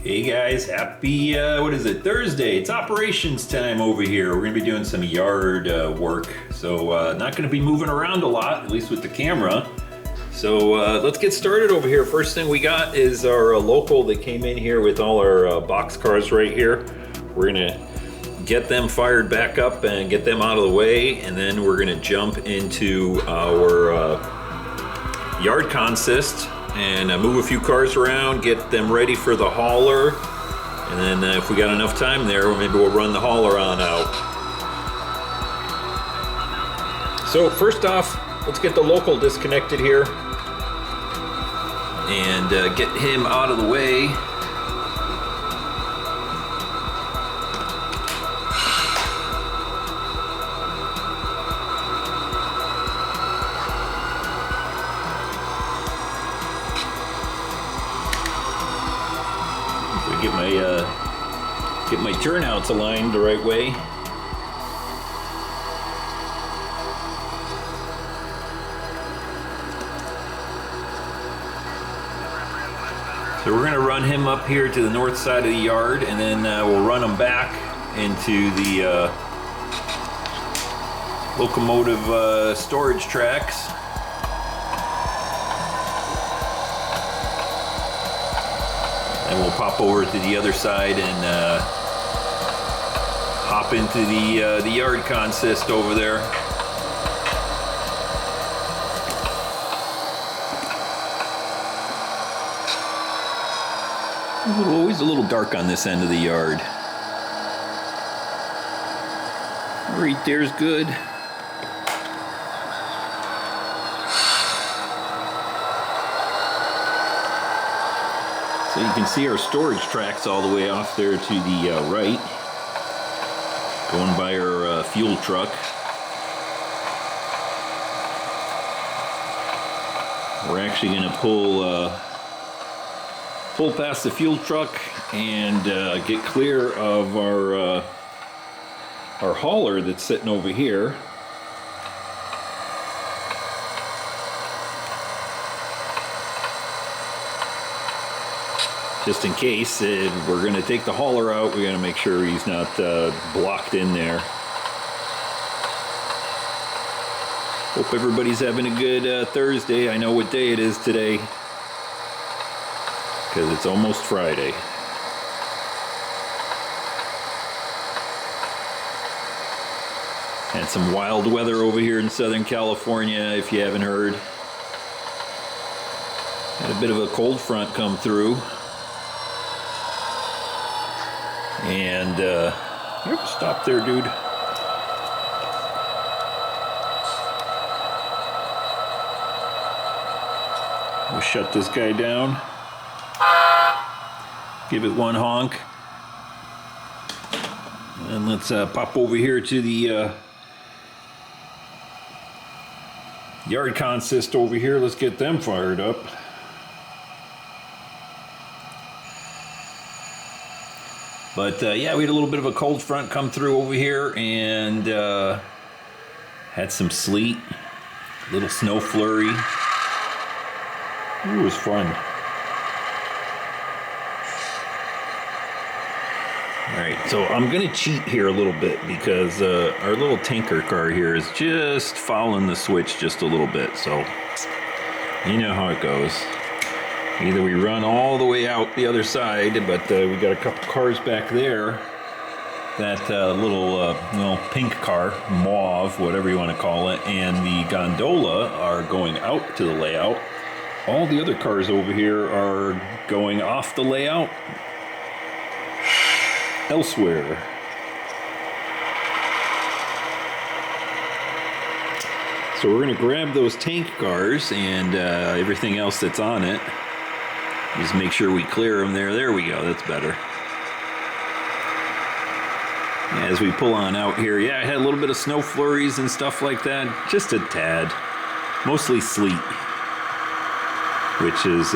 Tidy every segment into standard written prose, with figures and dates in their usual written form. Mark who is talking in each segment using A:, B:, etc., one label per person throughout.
A: Hey guys, happy, what is it, Thursday. It's operations time over here. We're gonna be doing some yard work. So not gonna be moving around a lot, at least with the camera. So let's get started over here. First thing we got is our local that came in here with all our box cars right here. We're gonna get them fired back up and get them out of the way. And then we're gonna jump into our yard consist and move a few cars around, get them ready for the hauler, and then if we got enough time there, maybe we'll run the hauler on out. So first off, let's get the local disconnected here and get him out of the way. Get my turnouts aligned the right way. So we're gonna run him up here to the north side of the yard, and then we'll run him back into the locomotive storage tracks. And we'll pop over to the other side and hop into the yard consist over there. Always a little dark on this end of the yard. Right there's good. So you can see our storage tracks all the way off there to the right, going by our fuel truck. We're actually going to pull past the fuel truck and get clear of our hauler that's sitting over here. Just in case we're going to take the hauler out, we got to make sure he's not blocked in there. Hope everybody's having a good Thursday. I know what day it is today, because it's almost Friday. Had some wild weather over here in Southern California, if you haven't heard. Had a bit of a cold front come through. And, yep, stop there, dude. We'll shut this guy down. Give it one honk. And let's pop over here to the yard consist over here. Let's get them fired up. But yeah, we had a little bit of a cold front come through over here and had some sleet, a little snow flurry. It was fun. All right, so I'm gonna cheat here a little bit because our little tanker car here is just following the switch just a little bit. So you know how it goes. Either we run all the way out the other side, but we got a couple cars back there. That little, well, pink car, mauve, whatever you want to call it, and the gondola are going out to the layout. All the other cars over here are going off the layout elsewhere. So we're going to grab those tank cars and everything else that's on it. Just make sure we clear them there. There we go. That's better. As we pull on out here, yeah, I had a little bit of snow flurries and stuff like that. Just a tad. Mostly sleet, which is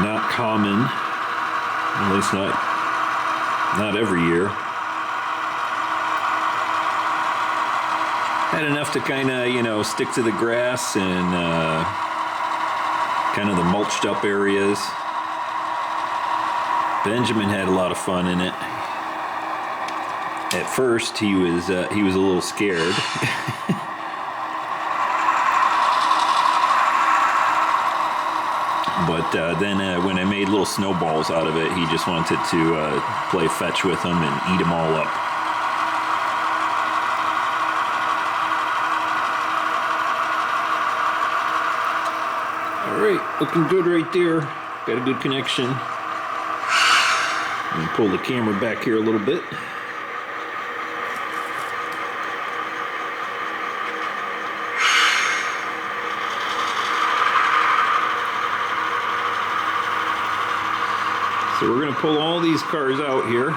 A: not common, at least not every year. Had enough to kind of, you know, stick to the grass and kind of the mulched up areas. Benjamin had a lot of fun in it. At first, he was a little scared. But then when I made little snowballs out of it, he just wanted to play fetch with them and eat them all up. All right, looking good right there. Got a good connection. Let me pull the camera back here a little bit. So we're going to pull all these cars out here,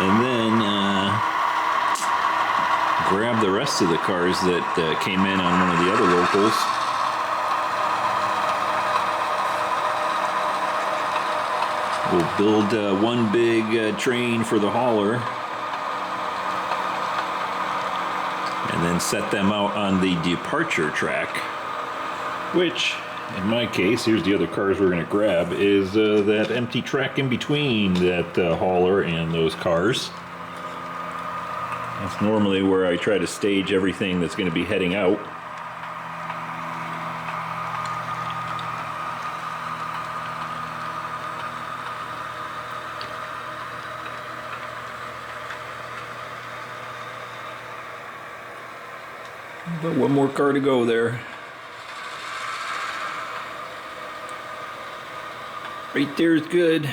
A: and then grab the rest of the cars that came in on one of the other locals. We'll build one big train for the hauler, and then set them out on the departure track, which, in my case, here's the other cars we're going to grab, is that empty track in between that hauler and those cars. That's normally where I try to stage everything that's going to be heading out. But one more car to go there. Right there is good.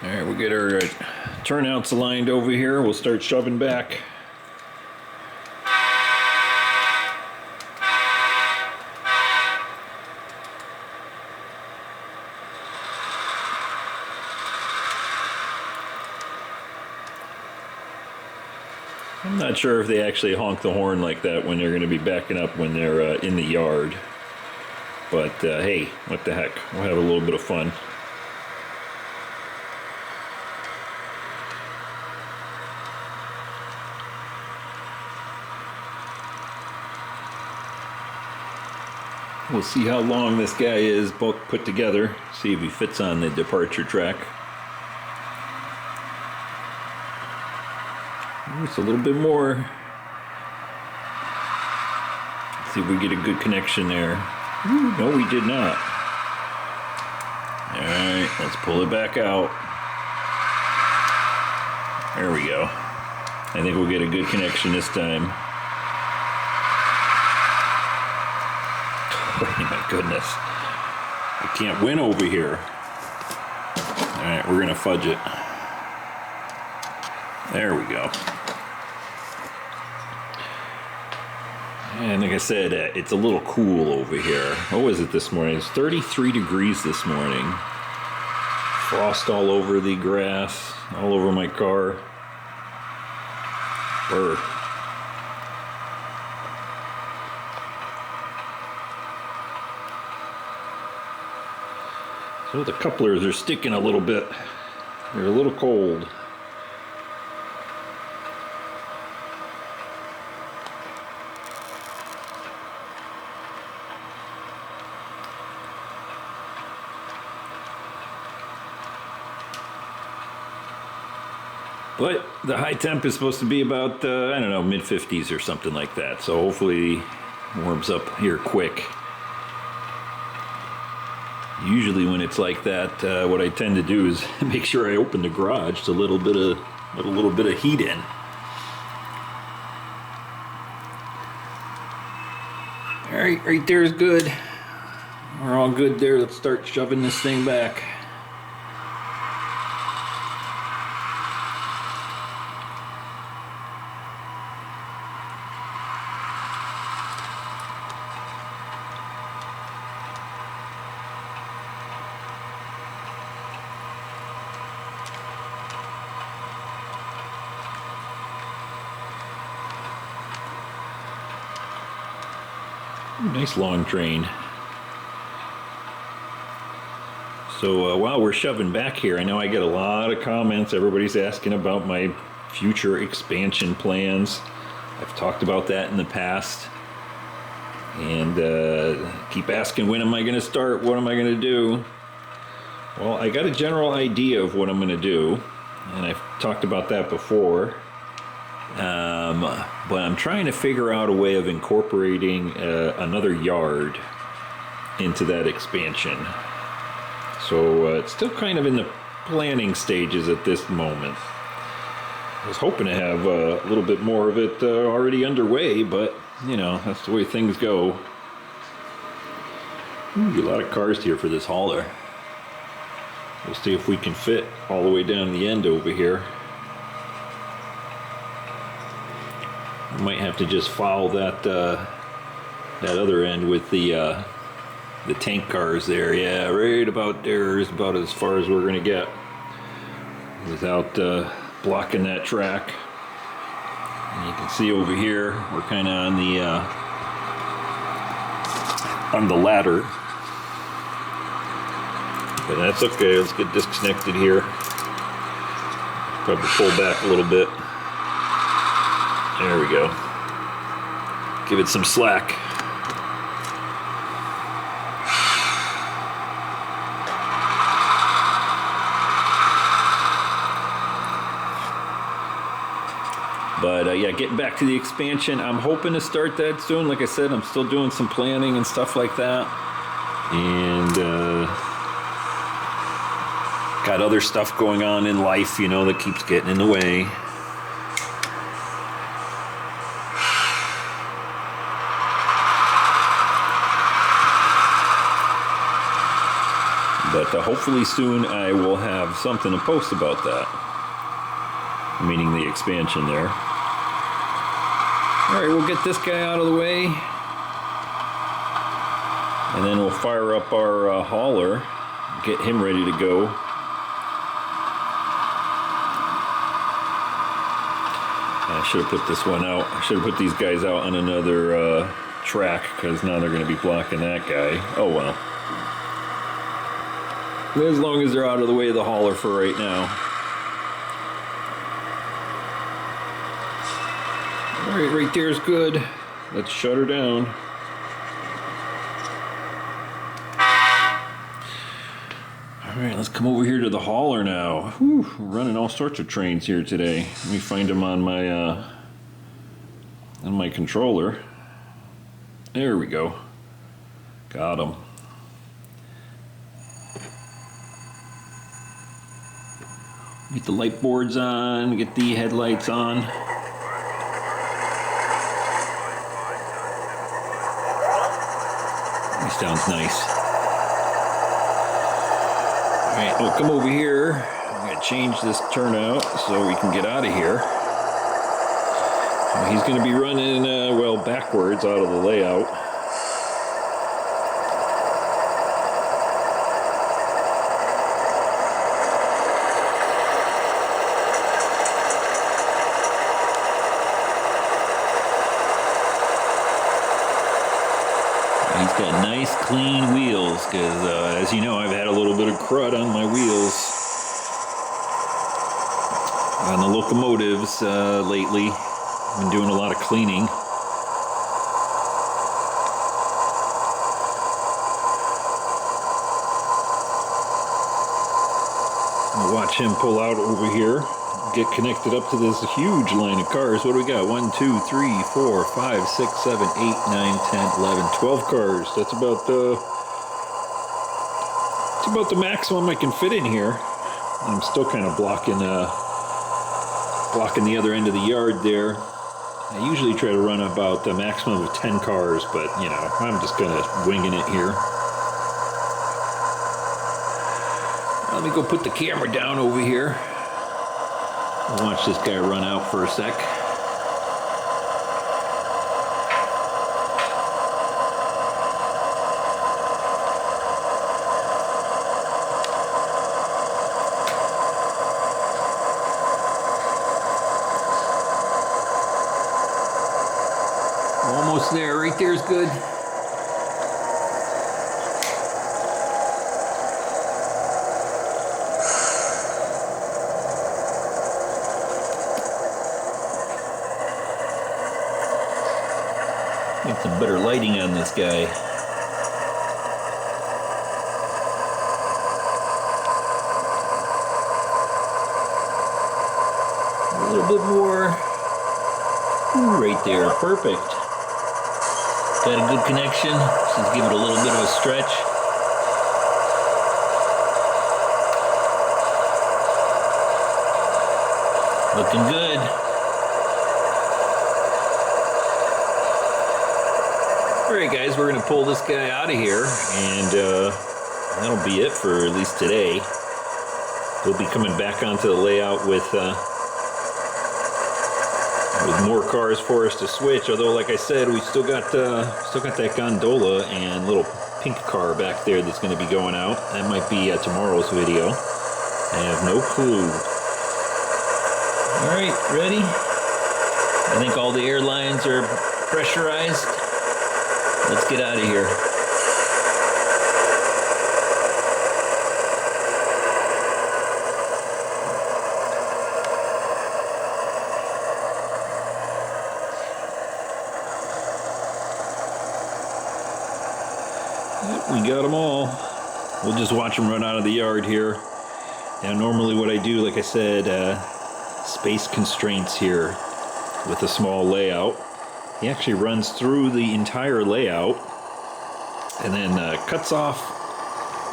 A: All right, we'll get our turnouts aligned over here. We'll start shoving back. I'm not sure if they actually honk the horn like that when they're going to be backing up when they're in the yard. But hey, what the heck, we'll have a little bit of fun. We'll see how long this guy is both put together, see if he fits on the departure track. Just a little bit more. See if we get a good connection there. No, we did not. Alright, let's pull it back out. There we go. I think we'll get a good connection this time. Oh my goodness. I can't win over here. Alright, we're gonna fudge it. There we go. And like I said, it's a little cool over here. What was it this morning? It's 33 degrees this morning. Frost all over the grass, all over my car. Brr. So the couplers are sticking a little bit. They're a little cold. But the high temp is supposed to be about, I don't know, mid-50s or something like that. So hopefully it warms up here quick. Usually when it's like that, what I tend to do is make sure I open the garage to let a little bit of heat in. All right, right there is good. We're all good there. Let's start shoving this thing back. Nice long train. So while we're shoving back here, I know I get a lot of comments. Everybody's asking about my future expansion plans. I've talked about that in the past. and keep asking, when am I going to start? What am I going to do? Well, I got a general idea of what I'm going to do, and I've talked about that before. But I'm trying to figure out a way of incorporating another yard into that expansion. So it's still kind of in the planning stages at this moment. I was hoping to have a little bit more of it already underway, but you know, that's the way things go. Ooh, a lot of cars here for this hauler. We'll see if we can fit all the way down the end over here. We might have to just follow that that other end with the tank cars there. Yeah, right about there is about as far as we're gonna get without blocking that track. And you can see over here we're kind of on the ladder, but that's okay. Let's get disconnected here. Probably pull back a little bit. There we go. Give it some slack. But yeah, getting back to the expansion, I'm hoping to start that soon. Like I said, I'm still doing some planning and stuff like that. And got other stuff going on in life, you know, that keeps getting in the way. But hopefully soon I will have something to post about that. Meaning the expansion there. Alright, we'll get this guy out of the way. And then we'll fire up our hauler. Get him ready to go. I should have put this one out. I should have put these guys out on another track, because now they're going to be blocking that guy. Oh well. As long as they're out of the way of the hauler for right now. Alright, right there's good. Let's shut her down. Alright, let's come over here to the hauler now. Whew, we're running all sorts of trains here today. Let me find them on my controller. There we go. Got them. Get the light boards on, get the headlights on. This sounds nice. Alright, we'll come over here. I'm going to change this turnout so we can get out of here. He's going to be running, well, backwards out of the layout. He's got nice clean wheels because as you know, I've had a little bit of crud on my wheels on the locomotives lately. I've been doing a lot of cleaning. I'll watch him pull out over here. Get connected up to this huge line of cars. What do we got? 1, 2, 3, 4, 5, 6, 7, 8, 9, 10, 11, 12 cars. That's about the maximum I can fit in here. I'm still kind of blocking the other end of the yard there. I usually try to run about a maximum of 10 cars, but you know, I'm just kind of winging it here. Let me go put the camera down over here. I'll watch this guy run out for a sec. Almost there, right there's good. Get some better lighting on this guy. A little bit more. Right there, perfect. Got a good connection. Just give it a little bit of a stretch. Looking good. Alright guys, we're going to pull this guy out of here, and that'll be it for at least today. We'll be coming back onto the layout with more cars for us to switch, although like I said, we still got that gondola and little pink car back there that's going to be going out. That might be tomorrow's video. I have no clue. Alright, ready? I think all the airlines are pressurized. Let's get out of here. We got them all. We'll just watch them run out of the yard here. Now normally what I do, like I said, space constraints here with a small layout. He actually runs through the entire layout and then cuts off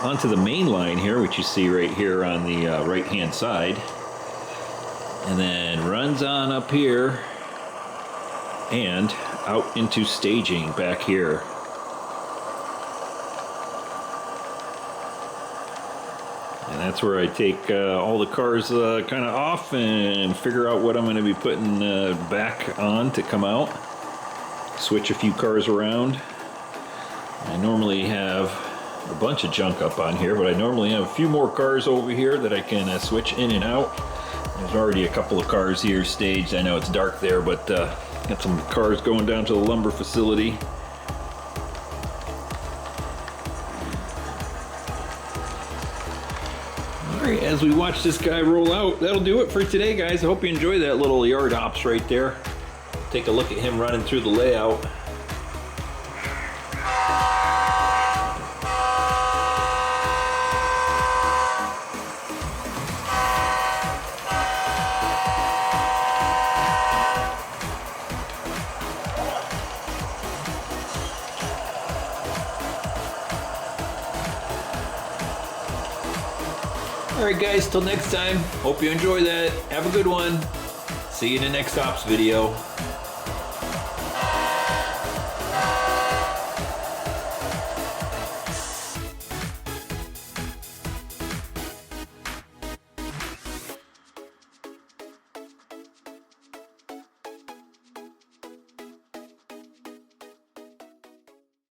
A: onto the main line here, which you see right here on the right hand side, and then runs on up here and out into staging back here. And that's where I take all the cars kind of off and figure out what I'm going to be putting back on to come out. Switch a few cars around. I normally have a bunch of junk up on here, but I normally have a few more cars over here that I can switch in and out. There's already a couple of cars here staged. I know it's dark there, but got some cars going down to the lumber facility. Alright, as we watch this guy roll out, that'll do it for today, guys. I hope you enjoyed that little yard ops right there. Take a look at him running through the layout. Alright guys, till next time, hope you enjoy that. Have a good one. See you in the next ops video.